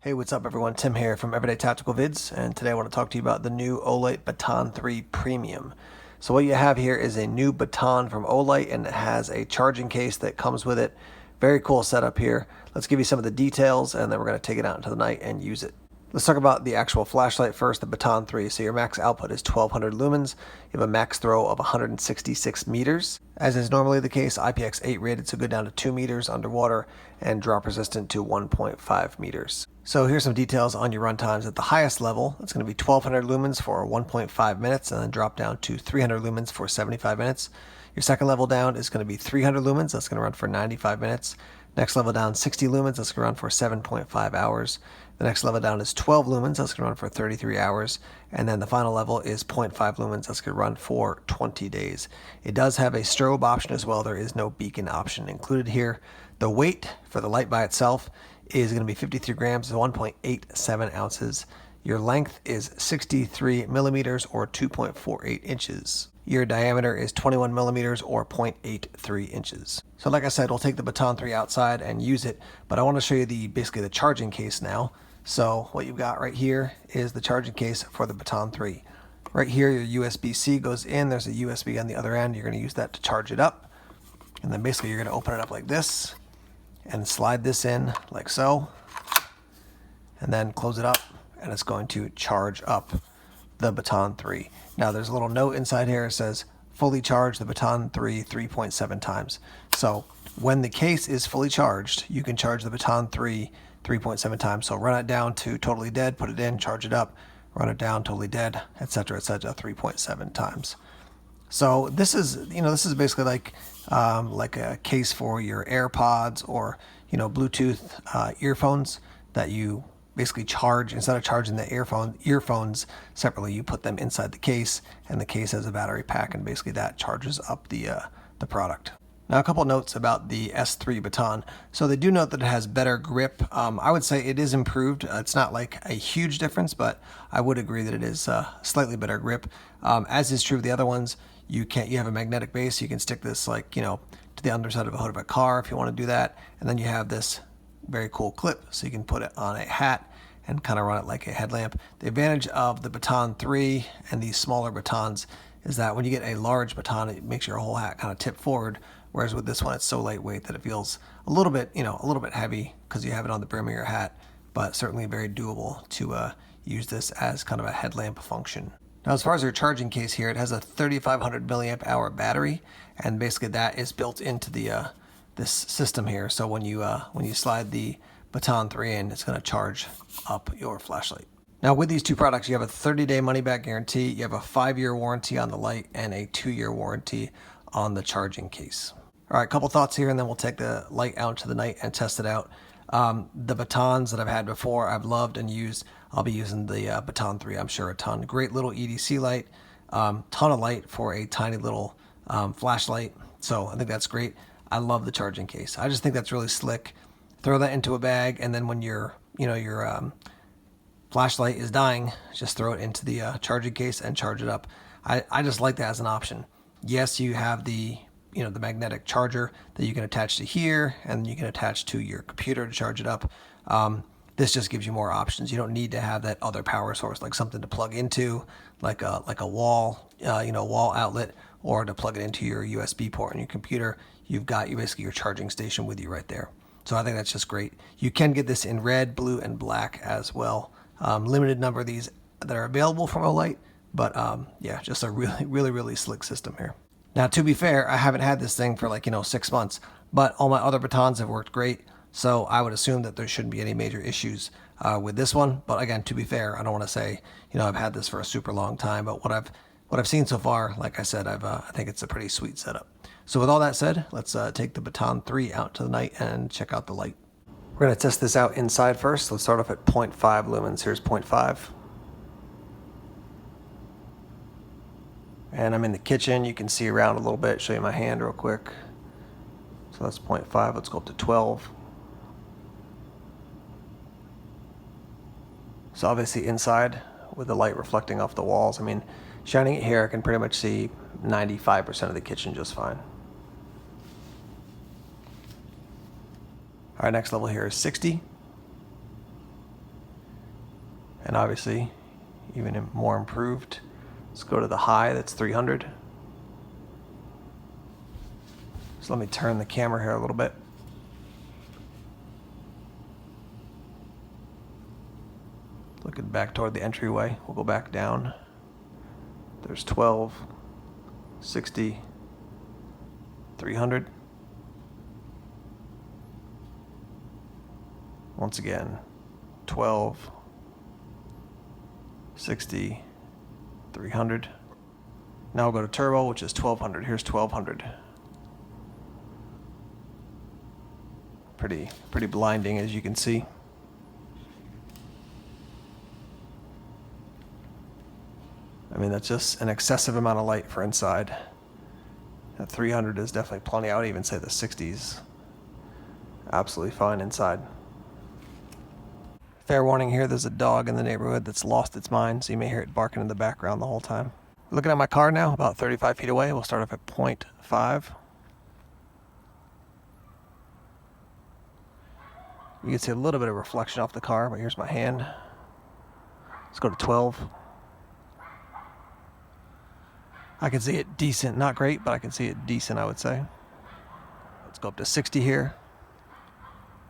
Hey, what's up everyone? Tim here from Everyday Tactical Vids, and today I want to talk to you about the new Olight Baton 3 Premium. So what you have here is a new baton from Olight, and it has a charging case that comes with it. Very cool setup here. Let's give you some of the details, and then we're going to take it out into the night and use it. Let's talk about the actual flashlight first, the Baton 3. So your max output is 1200 lumens. You have a max throw of 166 meters. As is normally the case, IPX8 rated, so good down to 2 meters underwater, and drop resistant to 1.5 meters. So here's some details on your run times. At the highest level, it's going to be 1200 lumens for 1.5 minutes, and then drop down to 300 lumens for 75 minutes. Your second level down is going to be 300 lumens. That's going to run for 95 minutes. Next level down, 60 lumens. That's going to run for 7.5 hours. The next level down is 12 lumens. That's going to run for 33 hours. And then the final level is 0.5 lumens. That's going to run for 20 days. It does have a strobe option as well. There is no beacon option included here. The weight for the light by itself is going to be 53 grams, 1.87 ounces. Your length is 63 millimeters or 2.48 inches. Your diameter is 21 millimeters or 0.83 inches. So like I said, we'll take the Baton 3 outside and use it, but I want to show you basically the charging case now. So what you've got right here is the charging case for the Baton 3. Right here, your USB-C goes in. There's a USB on the other end. You're going to use that to charge it up. And then basically you're going to open it up like this and slide this in like so, and then close it up, and it's going to charge up the Baton 3. Now there's a little note inside here. It says fully charge the Baton 3 3.7 times. So when the case is fully charged, you can charge the Baton 3 3.7 times. So run it down to totally dead, put it in, charge it up, run it down, totally dead, etc., etc., 3.7 times. So this is, this is basically like a case for your AirPods or, Bluetooth earphones that you basically charge. Instead of charging the earphones separately, you put them inside the case, and the case has a battery pack, and basically that charges up the product. Now, a couple notes about the S3 Baton. So they do note that it has better grip. I would say it is improved. It's not like a huge difference, but I would agree that it is slightly better grip. As is true of the other ones. You have a magnetic base. You can stick this to the underside of a hood of a car if you want to do that. And then you have this very cool clip, so you can put it on a hat and kind of run it like a headlamp. The advantage of the Baton 3 and these smaller batons is that when you get a large baton, it makes your whole hat kind of tip forward. Whereas with this one, it's so lightweight that it feels a little bit heavy because you have it on the brim of your hat, but certainly very doable to use this as kind of a headlamp function. Now, as far as your charging case here, it has a 3,500 milliamp hour battery, and basically that is built into the this system here. So when you slide the Baton 3 in, it's going to charge up your flashlight. Now, with these two products, you have a 30-day money-back guarantee, you have a 5-year warranty on the light, and a 2-year warranty on the charging case. All right, a couple thoughts here, and then we'll take the light out into the night and test it out. The batons that I've had before, I've loved and used. I'll be using the Baton 3, I'm sure, a ton. Great little EDC light, ton of light for a tiny little flashlight. So I think that's great. I love the charging case. I just think that's really slick. Throw that into a bag, and then when your flashlight is dying, just throw it into the charging case and charge it up. I just like that as an option. Yes, you have the the magnetic charger that you can attach to here, and you can attach to your computer to charge it up. This just gives you more options. You don't need to have that other power source, like something to plug into, like a wall, wall outlet, or to plug it into your USB port on your computer. You've got basically your charging station with you right there. So I think that's just great. You can get this in red, blue, and black as well. Limited number of these that are available from Olight, but yeah, just a really slick system here. Now, to be fair, I haven't had this thing for 6 months, but all my other batons have worked great. So I would assume that there shouldn't be any major issues with this one. But again, to be fair, I don't want to say, I've had this for a super long time, but what I've seen so far, like I said, I think it's a pretty sweet setup. So with all that said, let's take the Baton 3 out to the night and check out the light. We're going to test this out inside first. Let's start off at 0.5 lumens. Here's 0.5. And I'm in the kitchen. You can see around a little bit. Show you my hand real quick. So that's 0.5. Let's go up to 12. So obviously inside with the light reflecting off the walls. I mean, shining it here, I can pretty much see 95% of the kitchen just fine. Our next level here is 60. and obviously even more improved. Let's go to the high, that's 300. So let me turn the camera here a little bit. Looking back toward the entryway, we'll go back down. There's 12, 60, 300. Once again, 12, 60, 300. Now we'll go to turbo, which is 1200. Here's 1200. Pretty blinding, as you can see. I mean, that's just an excessive amount of light for inside. That 300 is definitely plenty. I would even say the 60s absolutely fine inside. Fair warning here, there's a dog in the neighborhood that's lost its mind, so you may hear it barking in the background the whole time. Looking at my car now, about 35 feet away. We'll start off at 0.5. You can see a little bit of reflection off the car, but here's my hand. Let's go to 12. I can see it decent, not great, but I can see it decent, I would say. Let's go up to 60 here.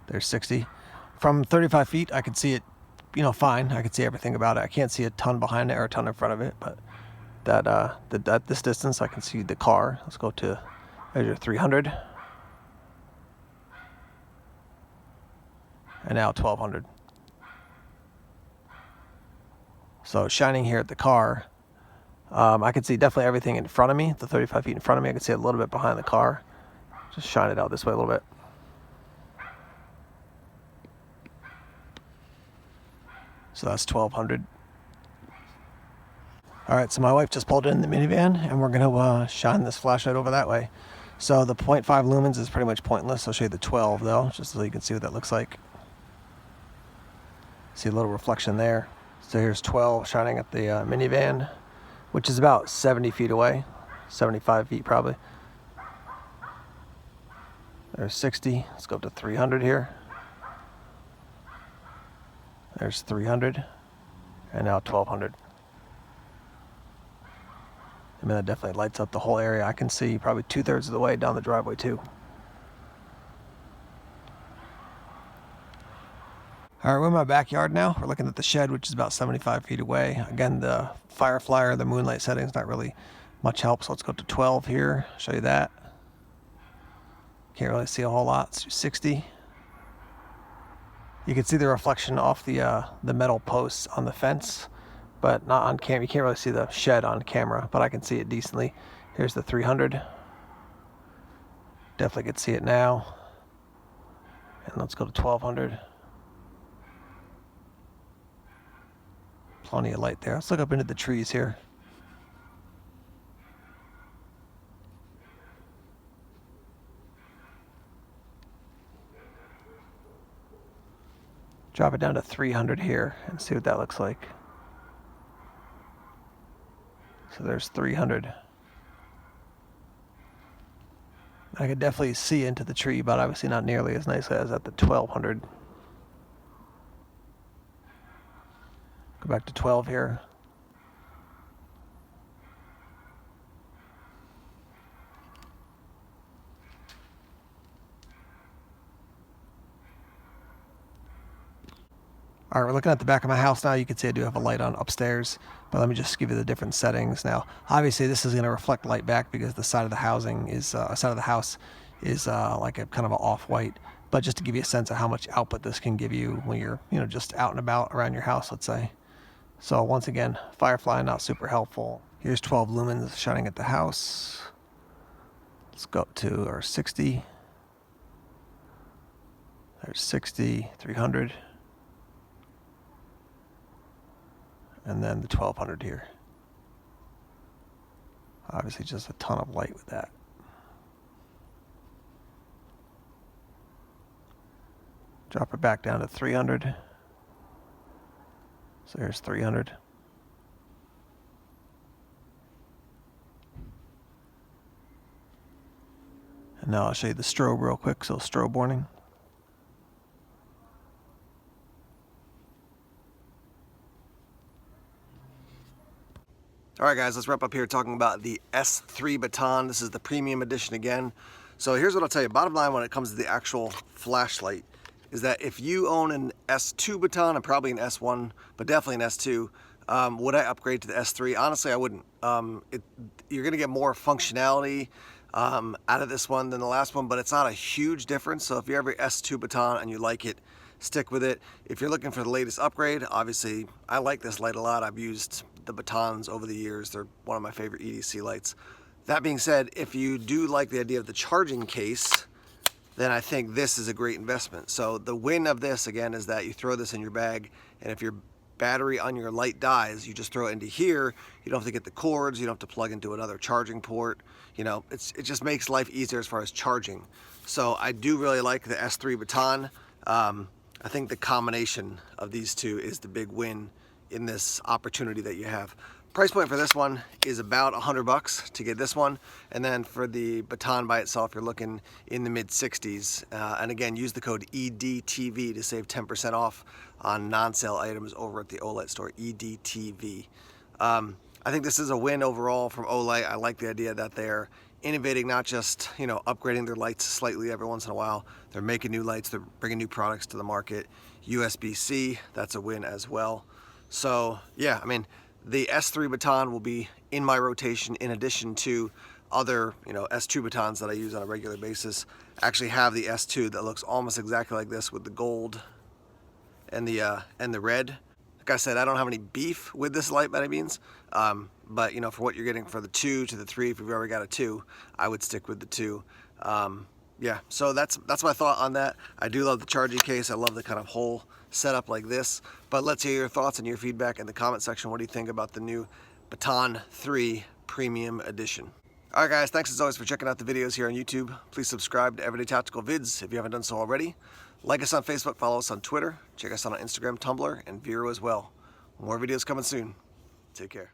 There's 60. From 35 feet, I can see it, fine. I can see everything about it. I can't see a ton behind it or a ton in front of it, but at this distance, I can see the car. Let's go to measure 300. And now 1200. So shining here at the car, I can see definitely everything in front of me, the 35 feet in front of me. I can see a little bit behind the car. Just shine it out this way a little bit. So that's 1200. All right, so my wife just pulled in the minivan, and we're gonna shine this flashlight over that way. So the 0.5 lumens is pretty much pointless. I'll show you the 12 though, just so you can see what that looks like. See a little reflection there. So here's 12 shining at the minivan, which is about 70 feet away, 75 feet probably. There's 60. Let's go up to 300 here. There's 300, and now 1200. I mean, that definitely lights up the whole area. I can see probably 2/3 of the way down the driveway too. All right, we're in my backyard now. We're looking at the shed, which is about 75 feet away. Again, the firefly or the moonlight setting is not really much help, so let's go to 12 here, show you that. Can't really see a whole lot. Let's do 60. You can see the reflection off the metal posts on the fence, but not on camera. You can't really see the shed on camera, but I can see it decently. Here's the 300. Definitely could see it now. And let's go to 1200. Plenty of light there. Let's look up into the trees here. Drop it down to 300 here and see what that looks like. So there's 300. I could definitely see into the tree, but obviously not nearly as nice as at the 1200. Go back to 12 here. All right, we're looking at the back of my house now. You can see I do have a light on upstairs, but let me just give you the different settings now. Obviously, this is going to reflect light back because the side of the housing is like a kind of an off-white. But just to give you a sense of how much output this can give you when you're just out and about around your house, let's say. So once again, firefly not super helpful. Here's 12 lumens shining at the house. Let's go up to our 60. There's 60, 300. And then the 1200 here. Obviously just a ton of light with that. Drop it back down to 300. So here's 300. And now I'll show you the strobe real quick. So strobe warning. All right, guys, let's wrap up here talking about the S3 Baton. This is the premium edition again. So here's what I'll tell you. Bottom line when it comes to the actual flashlight is that if you own an S2 Baton and probably an S1, but definitely an S2, would I upgrade to the S3? Honestly, I wouldn't. You're going to get more functionality out of this one than the last one, but it's not a huge difference. So if you have your S2 Baton and you like it, stick with it. If you're looking for the latest upgrade, obviously I like this light a lot. I've used the Batons over the years. They're one of my favorite EDC lights. That being said, if you do like the idea of the charging case, then I think this is a great investment. So the win of this again is that you throw this in your bag, and if your battery on your light dies, you just throw it into here. You don't have to get the cords, you don't have to plug into another charging port. You know, it just makes life easier as far as charging. So I do really like the S3 Baton. I think the combination of these two is the big win in this opportunity that you have. Price point for this one is about $100 to get this one, and then for the Baton by itself you're looking in the mid-60s. And again, use the code EDTV to save 10% off on non-sale items over at the Olight store. EDTV. I think this is a win overall from Olight. I like the idea that they're innovating, not just, you know, upgrading their lights slightly every once in a while. They're making new lights, they're bringing new products to the market. USB-C, that's a win as well. So yeah, I mean, the S3 Baton will be in my rotation in addition to other, you know, S2 Batons that I use on a regular basis. I actually have the S2 that looks almost exactly like this with the gold and the red. Like I said, I don't have any beef with this light by any means, but you know, for what you're getting for the 2 to the 3, if you've already got a 2, I would stick with the 2. Yeah, so that's my thought on that. I do love the charging case. I love the kind of whole setup like this. But let's hear your thoughts and your feedback in the comment section. What do you think about the new Baton 3 Premium Edition? All right, guys, thanks as always for checking out the videos here on YouTube. Please subscribe to Everyday Tactical Vids if you haven't done so already. Like us on Facebook, follow us on Twitter, check us out on Instagram, Tumblr, and Vero as well. More videos coming soon. Take care.